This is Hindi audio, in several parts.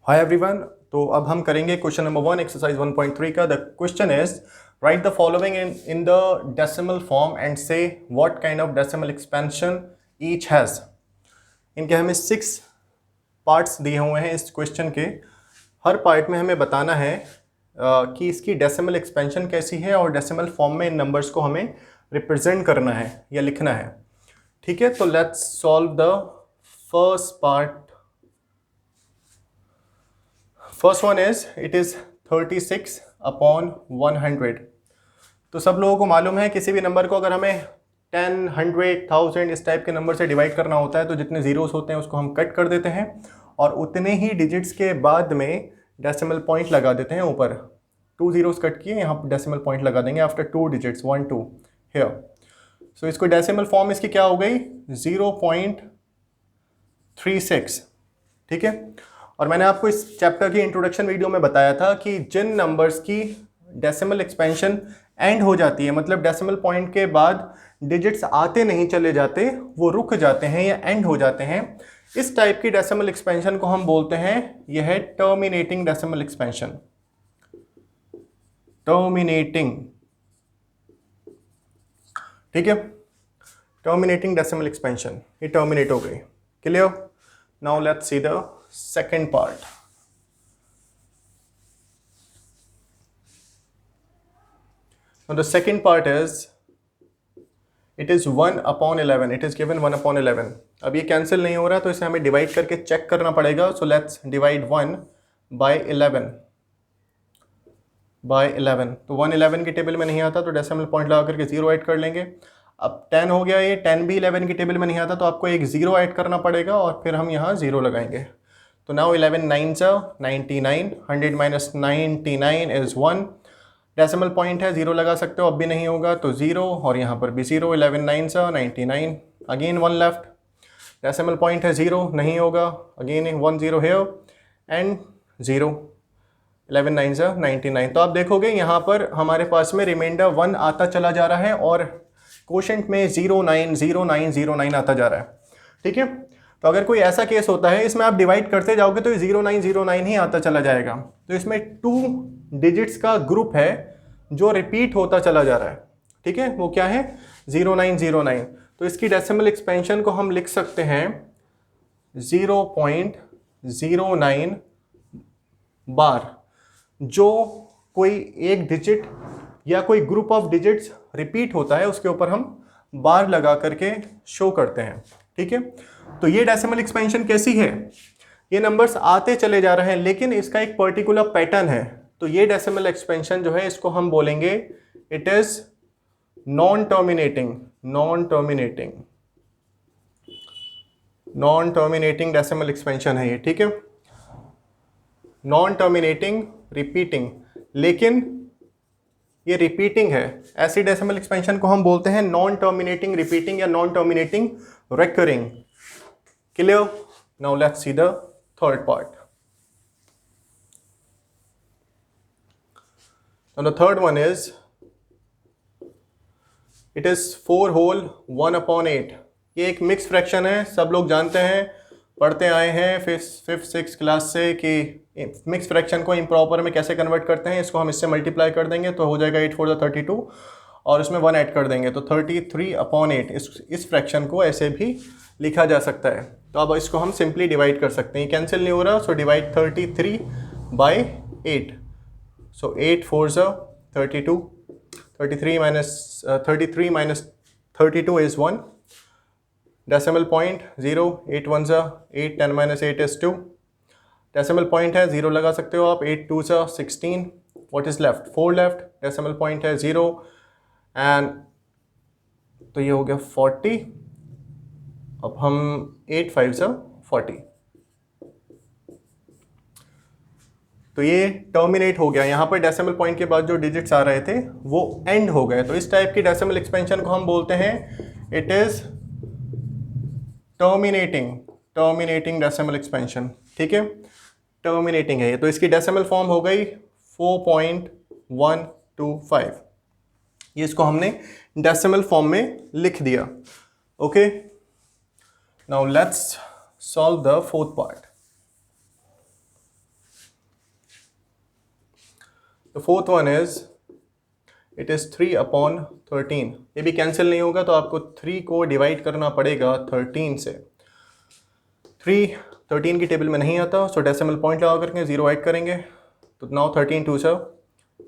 Hi everyone. तो अब हम करेंगे क्वेश्चन नंबर 1 एक्सरसाइज 1.3 का। The question is write the following in the decimal form and say what kind of decimal expansion each has. इनके हमें 6 पार्ट्स दिए हुए हैं इस क्वेश्चन के। हर पार्ट में हमें बताना है कि इसकी डेसिमल एक्सपेंशन कैसी है और डेसिमल फॉर्म में इन नंबर्स को हमें रिप्रेजेंट करना है या लिखना है। ठीक है, तो let's solve the first part. First one is it is 36/100। तो सब लोगों को मालूम है किसी भी नंबर को अगर हमें 10, 100, 1000 इस टाइप के नंबर से डिवाइड करना होता है तो जितने जीरोस होते हैं उसको हम कट कर देते हैं और उतने ही डिजिट्स के बाद में डेसिमल पॉइंट लगा देते हैं। ऊपर 2 जीरोस कट किए, यहाँ पर डेसिमल पॉइंट लगा देंगे आफ्टर 2 डिजिट्स 1 2 हियर। सो इसको डेसिमल फॉर्म इसकी क्या हो गई 0.36। ठीक है, और मैंने आपको इस चैप्टर की इंट्रोडक्शन वीडियो में बताया था कि जिन नंबर्स की डेसिमल एक्सपेंशन एंड हो जाती है, मतलब डेसिमल पॉइंट के बाद डिजिट्स आते नहीं चले जाते, वो रुक जाते हैं या एंड हो जाते हैं, इस टाइप की डेसिमल एक्सपेंशन को हम बोलते हैं यह है टर्मिनेटिंग डेसिमल एक्सपेंशन। टर्मिनेटिंग, ठीक है, टर्मिनेटिंग डेसिमल एक्सपेंशन, ये टर्मिनेट हो गई। Clear? Now let's see the second part. Now the second part is it is 1/11. It is given 1/11. अब ये कैंसिल नहीं हो रहा तो इसे हमें डिवाइड करके चेक करना पड़ेगा। So let's divide 1/11 by 11। तो 111 की टेबल में नहीं आता तो डेसिमल पॉइंट लगा करके 0 ऐड कर लेंगे। अब 10 हो गया, ये 10 भी 11 की टेबल में नहीं आता तो आपको एक 0 ऐड करना पड़ेगा और फिर हम यहाँ 0 लगाएंगे। तो now 11 9s are 99, 100 minus 99 is 1। Decimal point है, 0 लगा सकते हो, अब भी नहीं होगा तो 0 और यहाँ पर भी 0। 11 9s are 99, again 1 left. Decimal point है 0, नहीं होगा, again 1 0 here and 0। 11 9s are 99। तो आप देखोगे यहाँ पर हमारे पास में रिमाइंडर 1 आता चला जा रहा है और कोशेंट में 090909 आता जा रहा है। ठीक है, तो अगर कोई ऐसा केस होता है इसमें आप डिवाइड करते जाओगे तो 0909 ही आता चला जाएगा। तो इसमें 2 डिजिट्स का ग्रुप है जो रिपीट होता चला जा रहा है। ठीक है, वो क्या है 0909। तो इसकी डेसिमल एक्सपेंशन को हम लिख सकते हैं 0.09 बार। जो कोई एक डिजिट या कोई ग्रुप ऑफ डिजिट्स रिपीट होता है उसके ऊपर हम बार लगा करके शो करते हैं। ठीक है, तो ये डेसिमल एक्सपेंशन कैसी है, ये नंबर्स आते चले जा रहे हैं लेकिन इसका एक पर्टिकुलर पैटर्न है। तो ये डेसिमल एक्सपेंशन जो है इसको हम बोलेंगे it is non terminating. Non terminating, non terminating decimal expansion है ये। ठीक है, नॉन टर्मिनेटिंग रिपीटिंग, लेकिन ये रिपीटिंग है। ऐसी डेसिमल एक्सपेंशन को हम बोलते हैं नॉन टर्मिनेटिंग रिपीटिंग या non terminating recurring. Clear? Now let's see the third part. Now the third one is it is 4 whole 1/8। ये एक मिक्स फ्रैक्शन है, सब लोग जानते हैं, पढ़ते आए हैं फिफ्थ 6th क्लास से कि मिक्स फ्रैक्शन को इम्प्रॉपर में कैसे कन्वर्ट करते हैं। इसको हम इससे मल्टीप्लाई कर देंगे तो हो जाएगा 8 4 32 और उसमें 1 ऐड कर देंगे तो 33/8। इस फ्रैक्शन को ऐसे भी लिखा जा सकता है। तो अब इसको हम सिंपली डिवाइड कर सकते हैं, कैंसिल नहीं हो रहा। So divide 33/8। So 8 4s are 32, 33 minus 32 is 1। Decimal point 0, 8 1s are 8, 10 minus 8 is 2। Decimal point है 0 लगा सकते हो आप, 8 2s are 16। What is left 4 left. Decimal point है 0 एंड तो ये हो गया 40। अब हम 8 5s are 40। तो ये टर्मिनेट हो गया। यहाँ पर डेसिमल पॉइंट के बाद जो डिजिट्स आ रहे थे वो एंड हो गए। तो इस टाइप की डेसिमल एक्सपेंशन को हम बोलते हैं it is terminating. Terminating decimal expansion. ठीक है, टर्मिनेटिंग है ये। तो इसकी डेसिमल फॉर्म हो गई 4.125। ये इसको हमने डेसिमल फॉर्म में लिख दिया। Okay, now let's solve the fourth part. The fourth one is it is 3/13। ये भी कैंसिल नहीं होगा, तो आपको 3 को डिवाइड करना पड़ेगा 13 से। 3 13 की टेबल में नहीं आता, सो डेसिमल पॉइंट लगा करके 0 ऐड करेंगे। तो नाउ 13 2 से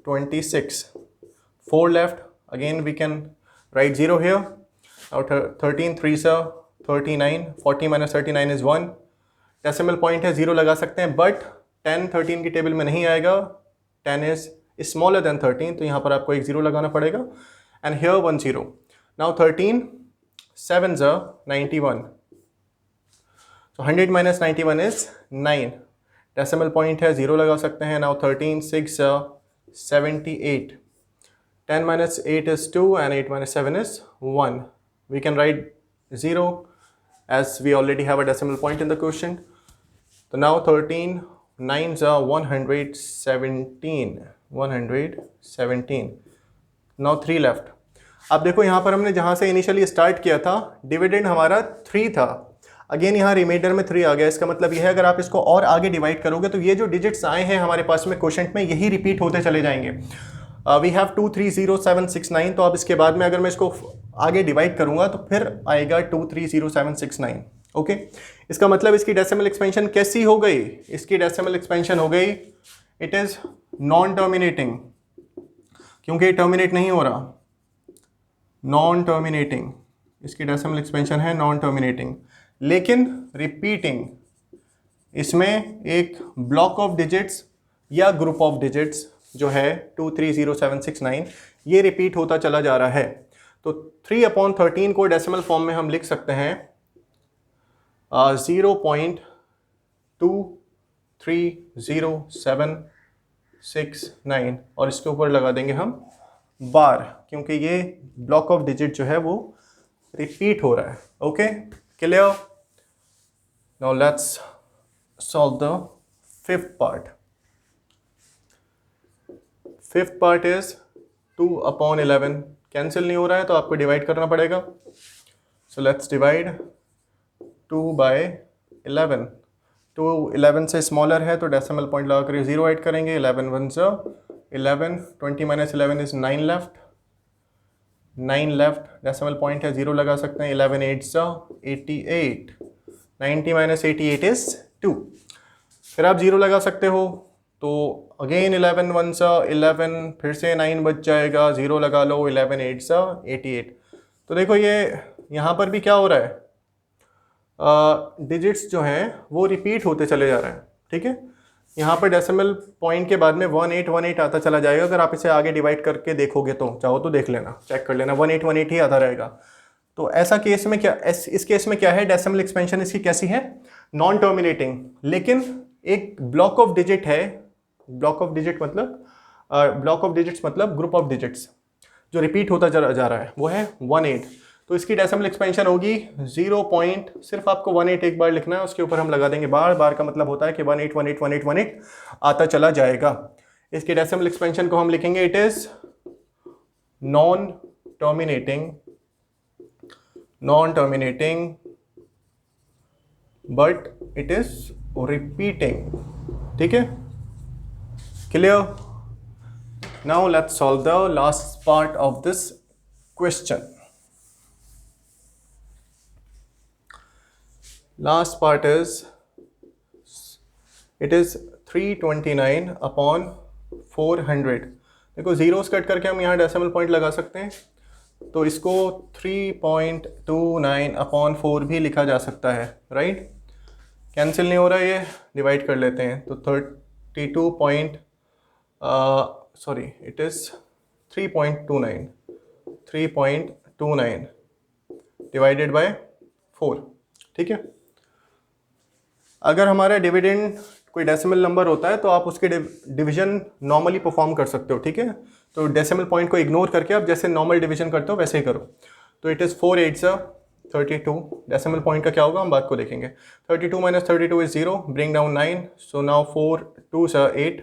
26, 4 left, again we can write 0 here. Now 13 3 से 39, 40 माइनस 39 इज़ 1। डेसिमल पॉइंट है, 0 लगा सकते हैं, बट 10 13 की टेबल में नहीं आएगा, 10 इज़ स्मॉलर देन 13, तो यहाँ पर आपको एक 0 लगाना पड़ेगा, एंड हियर 1 0। नाउ 13 7 से 91, so 100 minus 91 is 9। Decimal point है, 0 लगा सकते हैं। Now 13 6 78, 10 minus 8 is 2 and 8 minus 7 is 1। We can write 0 as we already have a decimal point in the question. So now 13 9s are 117, 117। Now 3 left। अब देखो यहाँ पर हमने जहाँ से इनिशियली स्टार्ट किया था, डिविडेंड हमारा 3 था, अगेन यहाँ रिमाइंडर में 3 आ गया। इसका मतलब यह है अगर आप इसको और आगे डिवाइड करोगे तो ये जो डिजिट्स आए हैं हमारे पास में क्वोशंट में, यही रिपीट होते चले जाएंगे। वी हैव 2 3 0 7 6 9, तो अब इसके बाद में अगर मैं इसको आगे डिवाइड करूंगा तो फिर आएगा 2 3 0 7 6 9। ओके, इसका मतलब इसकी डेसिमल एक्सपेंशन कैसी हो गई? इसकी डेसिमल एक्सपेंशन हो गई, इट इज़ नॉन टर्मिनेटिंग, क्योंकि ये टर्मिनेट नहीं हो रहा, नॉन टर्मिनेटिंग। इसकी डेसिमल एक्सपेंशन है नॉन टर्मिनेटिंग, लेकिन रिपीटिंग। इसमें एक ब्लॉक ऑफ डिजिट्स या ग्रुप ऑफ डिजिट्स जो है 2 3 0 7 6 9, ये रिपीट होता चला जा रहा है। तो 3/13 को डेसिमल फॉर्म में हम लिख सकते हैं 0.230769, और इसके ऊपर लगा देंगे हम बार, क्योंकि ये ब्लॉक ऑफ डिजिट जो है वो रिपीट हो रहा है। Okay, clear? Now let's solve the fifth part. Fifth part is 2/11। Cancel नहीं हो रहा है तो आपको डिवाइड करना पड़ेगा। So let's divide 2/11। 2 11 से स्मॉलर है तो डेसिमल पॉइंट लगा कर 0 ऐड करेंगे। 11 1 11, 20 minus 11 is 9 left, 9 left, decimal point है, 0 लगा सकते हैं। 11 8 88, 90 माइनस 88 इज 2। फिर आप 0 लगा सकते हो, तो अगेन 11 1 11, फिर से 9 बच जाएगा, 0 लगा लो, 11 8 88। तो देखो ये यहाँ पर भी क्या हो रहा है, डिजिट्स जो हैं वो रिपीट होते चले जा रहे हैं। ठीक है, यहाँ पर डेसिमल पॉइंट के बाद में 1818 आता चला जाएगा। अगर आप इसे आगे डिवाइड करके देखोगे तो चाहो तो देख लेना, चेक कर लेना, 1818 ही आता रहेगा। तो ऐसा केस में क्या, इस केस में क्या है, डेसिमल एक्सपेंशन इसकी कैसी है, नॉन टर्मिनेटिंग, लेकिन एक ब्लॉक ऑफ डिजिट है। ब्लॉक ऑफ डिजिट मतलब ब्लॉक ऑफ डिजिट्स मतलब ग्रुप ऑफ डिजिट्स जो रिपीट होता जा रहा है, वो है 18। तो इसकी डेसिमल एक्सपेंशन होगी 0 पॉइंट, सिर्फ आपको 18 एक बार लिखना है, उसके ऊपर हम लगा देंगे बार। बार का मतलब होता है कि 18 18 18 18 आता चला जाएगा। इसकी डेसिमल एक्सपेंशन को हम लिखेंगे, it is non terminating, non terminating but it is repeating. ठीक है, clear? Now let's solve the last part of this question. Last part is, it is 329/400। देखो जीरोस कट करके हम यहाँ डेसिमल पॉइंट लगा सकते हैं, तो इसको 3.29/4 भी लिखा जा सकता है, राइट? कैंसिल नहीं हो रहा है, ये डिवाइड कर लेते हैं। तो 3.29 डिवाइडेड बाय 4। ठीक है, अगर हमारा डिविडेंड कोई डेसिमल नंबर होता है तो आप उसके डिवीजन नॉर्मली परफॉर्म कर सकते हो। ठीक है, तो डेसिमल पॉइंट को इग्नोर करके आप जैसे नॉर्मल डिवीजन करते हो वैसे ही करो। तो इट इज़ 4 8 32। डेसिमल पॉइंट का क्या होगा हम बात को देखेंगे। 32 minus 32 is 0, bring down 9, so now 4 2 8,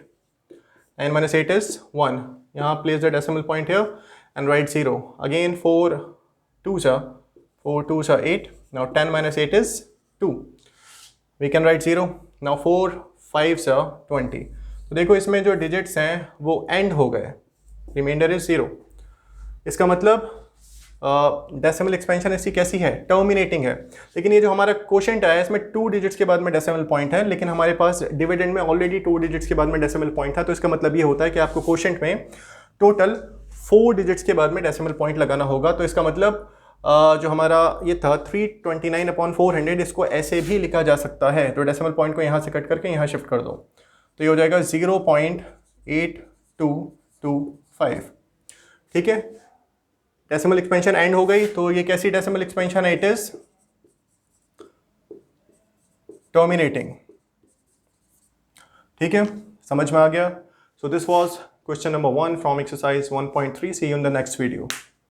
9 minus 8 is 1। यहाँ place the decimal point here and right 0 again. 4 2 8, now 10 minus 8 is 2. We can write 0. Now 4 5 20. तो देखो इसमें जो डिजिट्स हैं वो एंड हो गए, रिमाइंडर इज 0। इसका मतलब डेसिमल एक्सपेंशन इसकी कैसी है, टर्मिनेटिंग है। लेकिन ये जो हमारा क्वोशंट आया इसमें 2 डिजिट्स के बाद में डेसिमल पॉइंट है, लेकिन हमारे पास डिविडेंड में ऑलरेडी 2 डिजिट्स के बाद में डेसिमल पॉइंट था। तो इसका मतलब ये होता है कि आपको क्वोशंट में टोटल 4 डिजिट्स के बाद में डेसिमल पॉइंट लगाना होगा। तो इसका मतलब जो हमारा ये था 329/400, इसको ऐसे भी लिखा जा सकता है। तो डेसिमल पॉइंट को यहाँ से कट करके यहाँ शिफ्ट कर दो, तो ये हो जाएगा 0.8225। ठीक है, डेसिमल एक्सपेंशन एंड हो गई। तो ये कैसी डेसिमल एक्सपेंशन है, इट इज टर्मिनेटिंग। ठीक है, समझ में आ गया। So this was question number 1 from exercise 1.3। See you in the next video.